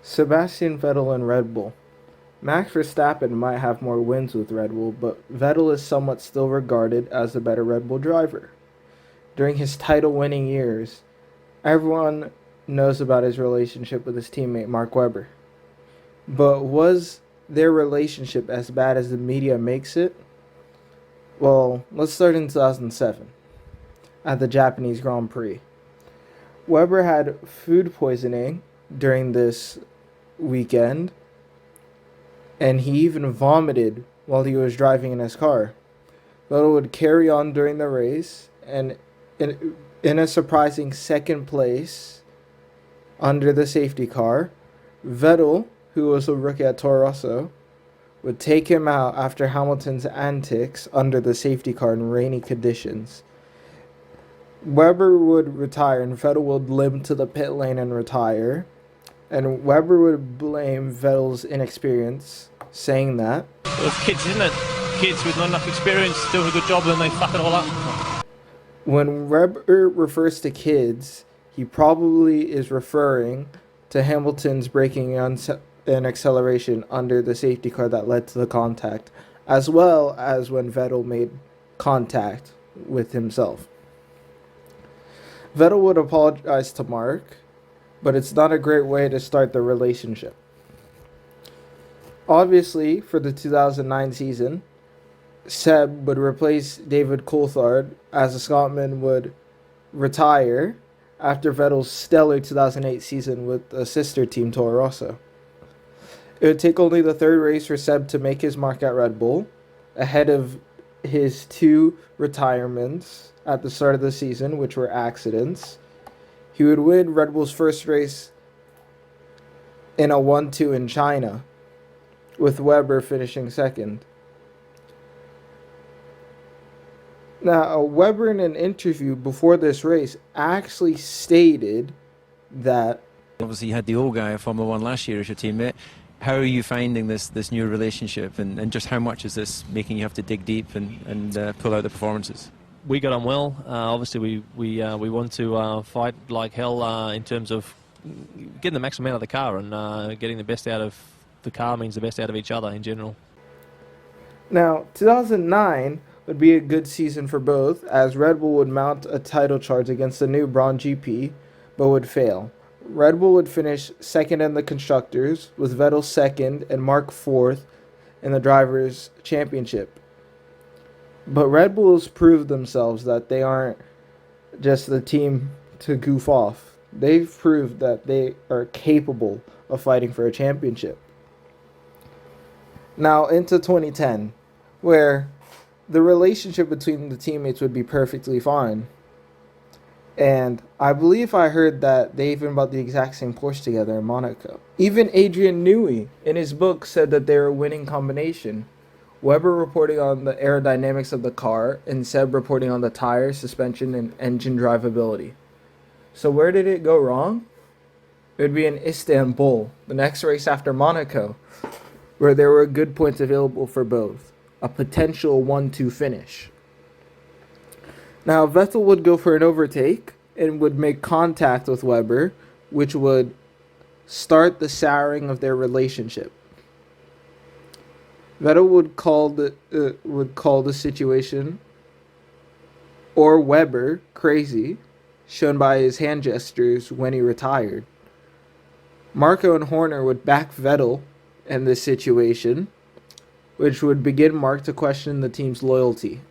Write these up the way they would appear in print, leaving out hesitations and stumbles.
Sebastian Vettel and Red Bull. Max Verstappen might have more wins with Red Bull, but Vettel is somewhat still regarded as the better Red Bull driver. During his title winning years, everyone knows about his relationship with his teammate Mark Webber. But was their relationship as bad as the media makes it? Well, let's start in 2007 at the Japanese Grand Prix. Webber had food poisoning during this weekend, and he even vomited while he was driving in his car. Vettel would carry on during the race, and in a surprising second place under the safety car, Vettel, who was a rookie at Toro Rosso, would take him out after Hamilton's antics under the safety car in rainy conditions. Webber would retire, and Vettel would limp to the pit lane and retire. And Webber would blame Vettel's inexperience, saying that those kids, isn't it? Kids with not enough experience doing a good job and they fuck it all up. when Webber refers to kids, he probably is referring to Hamilton's braking and acceleration under the safety car that led to the contact, as well as when Vettel made contact with himself. Vettel would apologize to Mark, but it's not a great way to start the relationship. Obviously, for the 2009 season, Seb would replace David Coulthard as the Scotsman would retire after Vettel's stellar 2008 season with the sister team Toro Rosso. It would take only the third race for Seb to make his mark at Red Bull, ahead of his two retirements at the start of the season, which were accidents. He would win Red Bull's first race in a 1-2 in China, with Webber finishing second. Now, Webber in an interview before this race actually stated that... Obviously, you had the old guy of Formula One last year as your teammate. How are you finding this new relationship, and just how much is this making you have to dig deep and pull out the performances? We got on well. Obviously, we want to fight like hell in terms of getting the maximum out of the car, and getting the best out of the car means the best out of each other in general. Now, 2009 would be a good season for both, as Red Bull would mount a title charge against the new Braun GP, but would fail. Red Bull would finish second in the Constructors, with Vettel second and Mark fourth in the Drivers' Championship. But Red Bulls proved themselves that they aren't just the team to goof off. They've proved that they are capable of fighting for a championship. Now into 2010, where the relationship between the teammates would be perfectly fine. And I believe I heard that they even bought the exact same Porsche together in Monaco. Even Adrian Newey, in his book, said that they were a winning combination. Webber reporting on the aerodynamics of the car, and Seb reporting on the tire, suspension, and engine drivability. So where did it go wrong? It would be in Istanbul, the next race after Monaco, where there were good points available for both. A potential 1-2 finish. Now, Vettel would go for an overtake and would make contact with Webber, which would start the souring of their relationship. Vettel would call the situation, or Webber, crazy, shown by his hand gestures when he retired. Marco and Horner would back Vettel in this situation, which would begin Mark to question the team's loyalty.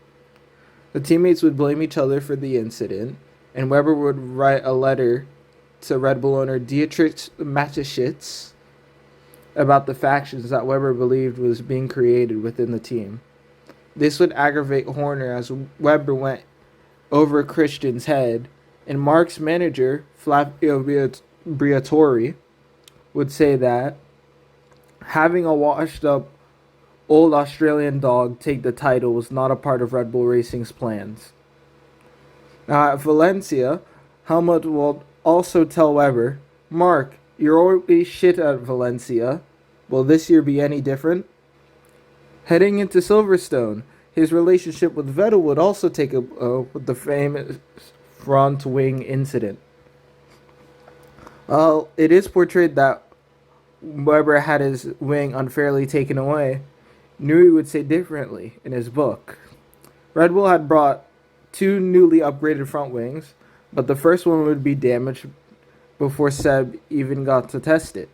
The teammates would blame each other for the incident, and Webber would write a letter to Red Bull owner Dietrich Mateschitz about the factions that Webber believed was being created within the team. This would aggravate Horner as Webber went over Christian's head, and Mark's manager, Flavio Briatore, would say that having a washed-up old Australian dog take the title was not a part of Red Bull Racing's plans. Now at Valencia, Helmut will also tell Webber, "Mark, you're always shit at Valencia. Will this year be any different?" Heading into Silverstone, his relationship with Vettel would also take a blow with the famous front wing incident. Well, it is portrayed that Weber had his wing unfairly taken away, Newey would say differently in his book. Red Bull had brought two newly upgraded front wings, but the first one would be damaged before Seb even got to test it.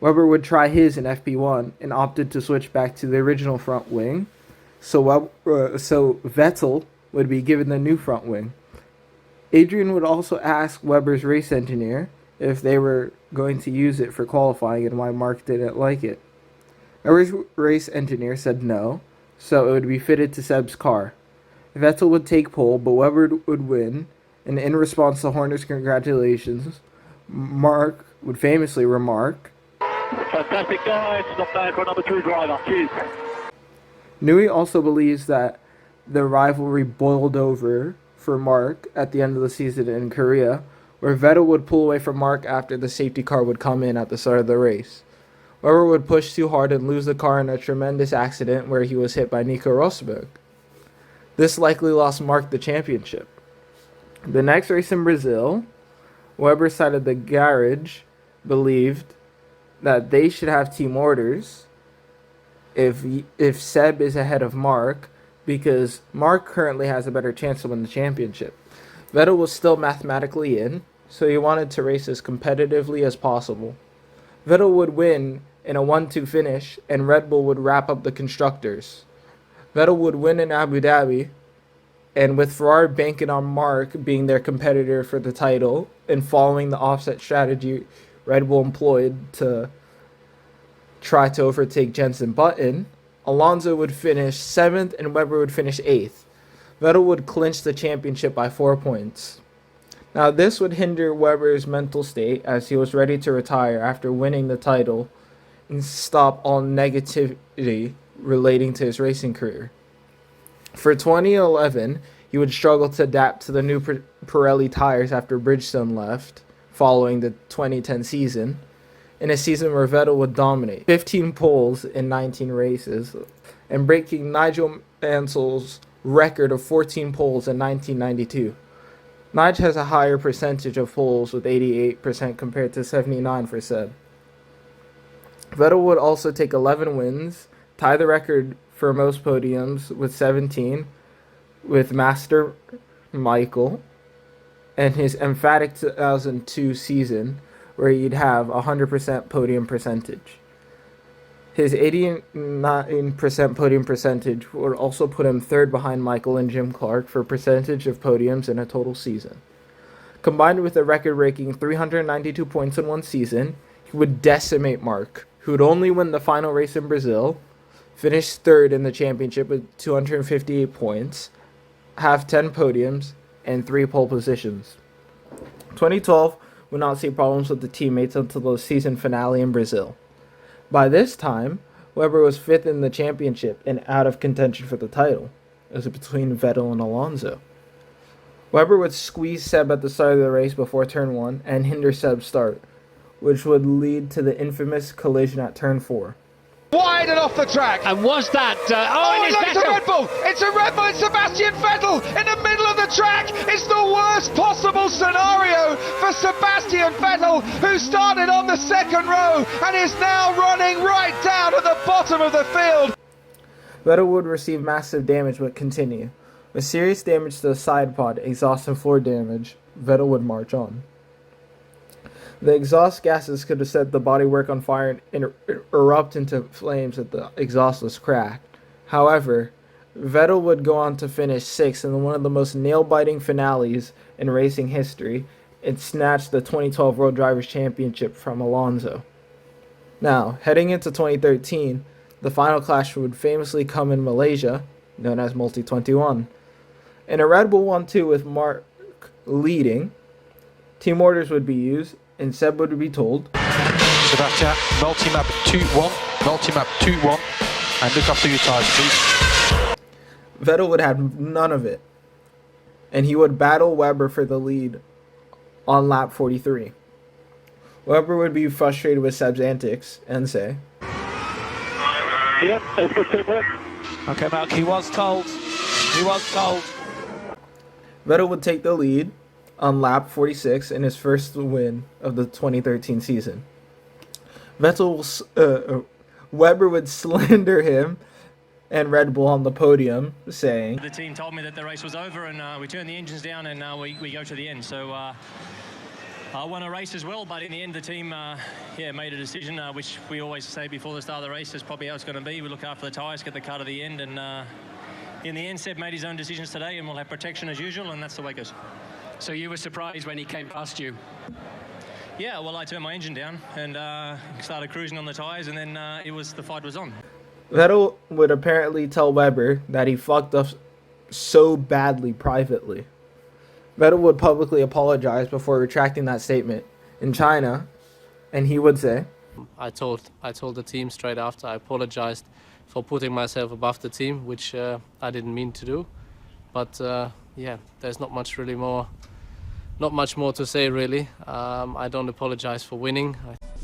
Weber would try his in FP1 and opted to switch back to the original front wing, so Vettel would be given the new front wing. Adrian would also ask Weber's race engineer if they were going to use it for qualifying and why Mark didn't like it. Weber's race engineer said no, so it would be fitted to Seb's car. Vettel would take pole, but Weber would win, and in response to Horner's congratulations, Mark would famously remark, "Fantastic guys, stop down for number 2 driver, cheers." Newey also believes that the rivalry boiled over for Mark at the end of the season in Korea, where Vettel would pull away from Mark after the safety car would come in at the start of the race. Weber would push too hard and lose the car in a tremendous accident where he was hit by Nico Rosberg. This likely lost Mark the championship. The next race in Brazil, Weber's side of the garage believed that they should have team orders if Seb is ahead of Mark, because Mark currently has a better chance to win the championship. Vettel was still mathematically in, so he wanted to race as competitively as possible. Vettel would win in a 1-2 finish, and Red Bull would wrap up the constructors. Vettel would win in Abu Dhabi, and with Ferrari banking on Mark being their competitor for the title and following the offset strategy Red Bull employed to try to overtake Jenson Button, Alonso would finish 7th and Weber would finish 8th. Vettel would clinch the championship by 4 points. Now this would hinder Weber's mental state as he was ready to retire after winning the title and stop all negativity relating to his racing career. For 2011, he would struggle to adapt to the new Pirelli tires after Bridgestone left following the 2010 season, in a season where Vettel would dominate. 15 poles in 19 races, and breaking Nigel Mansell's record of 14 poles in 1992. Nige has a higher percentage of poles with 88% compared to 79% for Seb. Vettel would also take 11 wins, tie the record for most podiums with 17 with Master Michael, and his emphatic 2002 season where he'd have 100% podium percentage. His 89% podium percentage would also put him third behind Michael and Jim Clark for percentage of podiums in a total season. Combined with a record-breaking 392 points in one season, he would decimate Mark, who would only win the final race in Brazil, finish third in the championship with 258 points, have 10 podiums, and 3 pole positions. 2012 would not see problems with the teammates until the season finale in Brazil. By this time, Weber was 5th in the championship and out of contention for the title. It was between Vettel and Alonso. Weber would squeeze Seb at the start of the race before turn 1 and hinder Seb's start, which would lead to the infamous collision at turn 4. Wide and off the track. And was that... It's a Red Bull! It's a Red Bull! It's Sebastian Vettel in the middle of the track! It's the worst possible scenario for Sebastian Vettel, who started on the second row and is now running right down at the bottom of the field. Vettel would receive massive damage but continue. With serious damage to the side pod, exhaust and floor damage, Vettel would march on. The exhaust gases could have set the bodywork on fire and erupt into flames if the exhaust was cracked. However, Vettel would go on to finish 6th in one of the most nail-biting finales in racing history and snatch the 2012 World Drivers' Championship from Alonso. Now, heading into 2013, the final clash would famously come in Malaysia, known as Multi 21. In a Red Bull 1-2 with Mark leading, team orders would be used, and Seb would be told, Sebastian, multi-map 2-1, multi-map 2-1, and look after your tyres, please. Vettel would have none of it, and he would battle Weber for the lead on lap 43. Weber would be frustrated with Seb's antics and say, Yep, that's good super. Okay, Mark, he was told. He was told. Vettel would take the lead on lap 46 in his first win of the 2013 season. Weber would slander him and Red Bull on the podium, saying, The team told me that the race was over, and we turned the engines down, and we go to the end. So I won a race as well, but in the end the team made a decision, which we always say before the start of the race is probably how it's going to be. We look after the tyres, get the car to the end, and in the end Seb made his own decisions today, and we'll have protection as usual, and that's the way it goes. So you were surprised when he came past you? Yeah, well, I turned my engine down and started cruising on the tyres, and then the fight was on. Vettel would apparently tell Weber that he fucked up so badly privately. Vettel would publicly apologize before retracting that statement in China, and he would say, I told the team straight after, I apologized for putting myself above the team, which I didn't mean to do. But yeah, there's not much more to say really. I don't apologize for winning.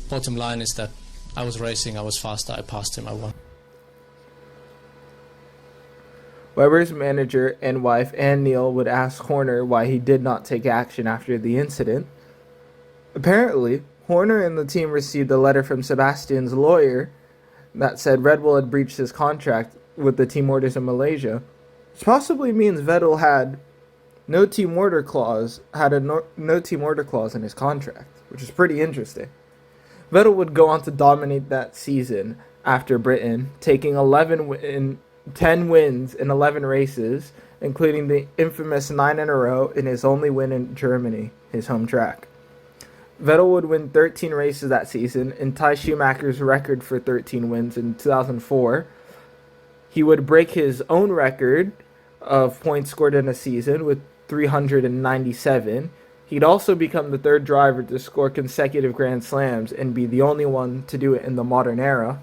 Bottom line is that I was racing, I was faster, I passed him, I won. Weber's manager and wife, Ann Neal, would ask Horner why he did not take action after the incident. Apparently, Horner and the team received a letter from Sebastian's lawyer that said Red Bull had breached his contract with the team orders in Malaysia, which possibly means Vettel had no team order clause in his contract, which is pretty interesting. Vettel would go on to dominate that season after Britain, taking 10 wins in 11 races, including the infamous 9 in a row in his only win in Germany, his home track. Vettel would win 13 races that season and tie Schumacher's record for 13 wins in 2004. He would break his own record of points scored in a season with 397. He'd also become the third driver to score consecutive Grand Slams and be the only one to do it in the modern era.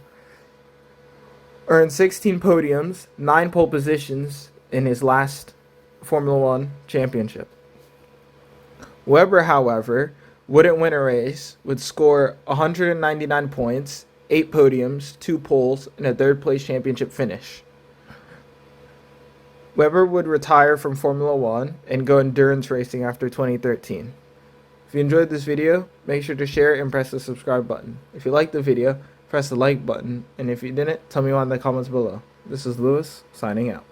Earned 16 podiums, 9 pole positions in his last Formula One championship. Weber, however, wouldn't win a race, would score 199 points, 8 podiums, 2 poles, and a third-place championship finish. Weber would retire from Formula One and go endurance racing after 2013. If you enjoyed this video, make sure to share it and press the subscribe button. If you liked the video, press the like button, and if you didn't, tell me why in the comments below. This is Lewis, signing out.